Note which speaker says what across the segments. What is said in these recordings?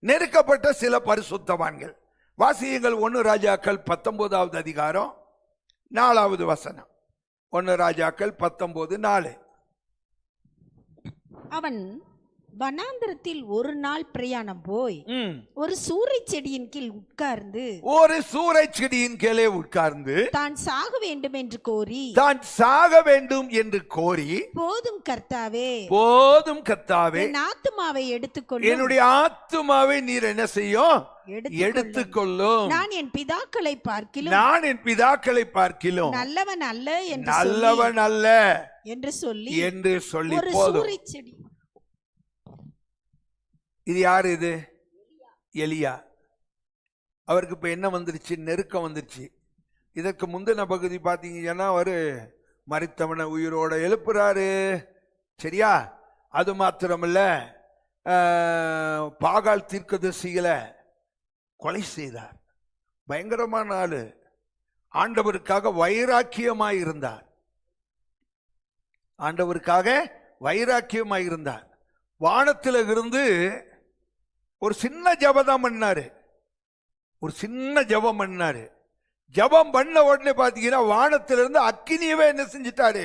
Speaker 1: நெருக்கப்பட்ட சில பரிசுத்தவான்கள். வாசியுங்கள் 1 ராஜாக்கள் 19வது அதிகாரம் 4வது வசனம். 1 ராஜாக்கள் 19:4.
Speaker 2: அவன் வனாந்திரத்தில் ஒரு நாள் பிரயாணம் போய் ஒரு சூரை செடியின் கீழ் உட்கார்ந்து தான் சாக வேண்டும் என்று கோரி போதும் கர்த்தாவே என் ஆத்துமாவை எடுத்துக்கொள்ளும்,
Speaker 1: என்னுடைய ஆத்துமாவை நீர் என்ன செய்யும்? எடுத்துக்கொள்ளும்.
Speaker 2: நான் என் பிதாக்களை பார்க்கிலும் நல்லவன் அல்ல என்று சொல்லி ஒரு சூரை செடி.
Speaker 1: இது யாரு? இது எலியா. அவருக்கு இப்ப என்ன வந்துருச்சு? நெருக்கம் வந்துருச்சு. இதற்கு முந்தின பகுதி பார்த்தீங்கன்னா அவரு மரித்தவனை உயிரோட எழுப்புறாரு. சரியா? அது மாத்திரமல்ல, பாகால் தீர்க்கதரிசிகளை கொலை செய்தார். பயங்கரமான ஆளு. ஆண்டவருக்காக வைராக்கியமாயிருந்தார். வானத்தில் இருந்து ஒரு சின்ன ஜபம் பண்ணாரு. ஜபம் பண்ண உடனே பாத்தீங்கன்னா வானத்திலிருந்து அக்கினியவே என்ன செஞ்சிட்டாரு?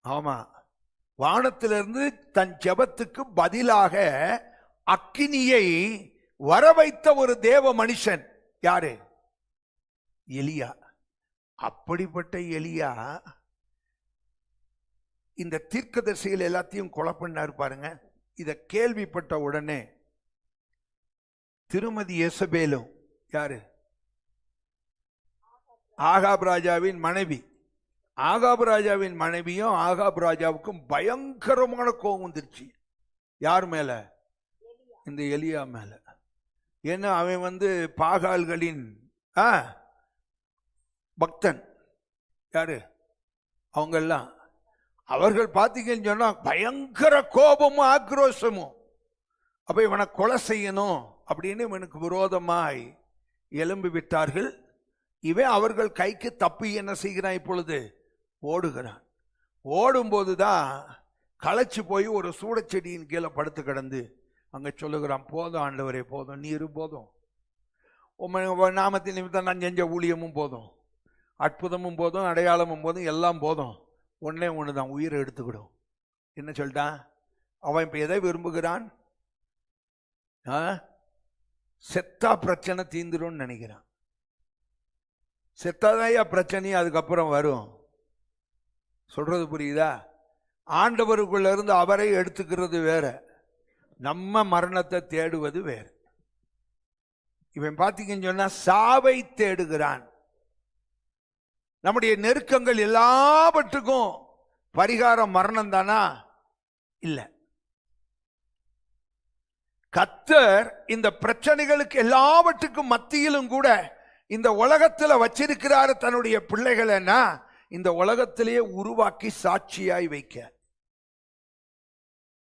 Speaker 1: ஆமா, வானத்திலிருந்து தன் ஜபத்துக்கு பதிலாக அக்கினியை வர வைத்த ஒரு தேவ மனுஷன் யாரு? எலியா. அப்படிப்பட்ட எலியா இந்த தீர்க்கதரிசிகள் எல்லாத்தையும் கொலை பண்ணாரு பாருங்க. இத கேள்விப்பட்ட உடனே திருமதி யேசபேலும், யாரு? ஆகாப் ராஜாவின் மனைவி. ஆகாப் ராஜாவின் மனைவியும் ஆகாப் ராஜாவுக்கும் பயங்கரமான கோபம் வந்துருச்சு. யார் மேல? இந்த எலியா மேல. ஏன்னா அவன் பாகால்களின் பக்தன். யாரு? அவங்கெல்லாம் அவர்கள் பார்த்தீங்கன்னு சொன்னா பயங்கர கோபமும் ஆக்ரோஷமும். அப்ப இவனை கொலை செய்யணும் அப்படின்னு இவனுக்கு விரோதமாய் எழும்பி விட்டார்கள். இவன் அவர்கள் கைக்கு தப்பி என்ன செய்கிறான்? இப்பொழுது ஓடுகிறான். ஓடும்போதுதான் களைச்சு போய் ஒரு சூடச்செடியின் கீழே படுத்து கிடந்து அங்க சொல்லுகிறான், போதும் ஆண்டவரே, போதும், நீரு போதும், நாமத்தின் நிமித்தம் நான் செஞ்ச ஊழியமும் போதும், அற்புதமும் போதும், அடையாளமும் போதும், எல்லாம் போதும், ஒன்னே ஒண்ணுதான், உயிரை எடுத்துக்கிடும். என்ன சொல்லிட்டான் அவன்? இப்ப எதை விரும்புகிறான்? செத்தா பிரச்சனை தீந்துடும் நினைக்கிறான். செத்தாதாயா பிரச்சனை அதுக்கப்புறம் வரும். சொல்றது புரியுதா? ஆண்டவருக்குள்ள இருந்து அவரை எடுத்துக்கிறது வேற, நம்ம மரணத்தை தேடுவது வேற. இவன் பார்த்தீங்கன்னு சொன்னா சாவை தேடுகிறான். நம்முடைய நெருக்கங்கள் எல்லாவற்றுக்கும் பரிகாரம் மரணம் தானா? இல்ல. கர்த்தர் இந்த பிரச்சனைகளுக்கு எல்லாவற்றுக்கும் மத்தியிலும் கூட இந்த உலகத்துல வச்சிருக்கிறாரு தன்னுடைய பிள்ளைகளை. இந்த உலகத்திலேயே உருவாக்கி சாட்சியாய் வைக்க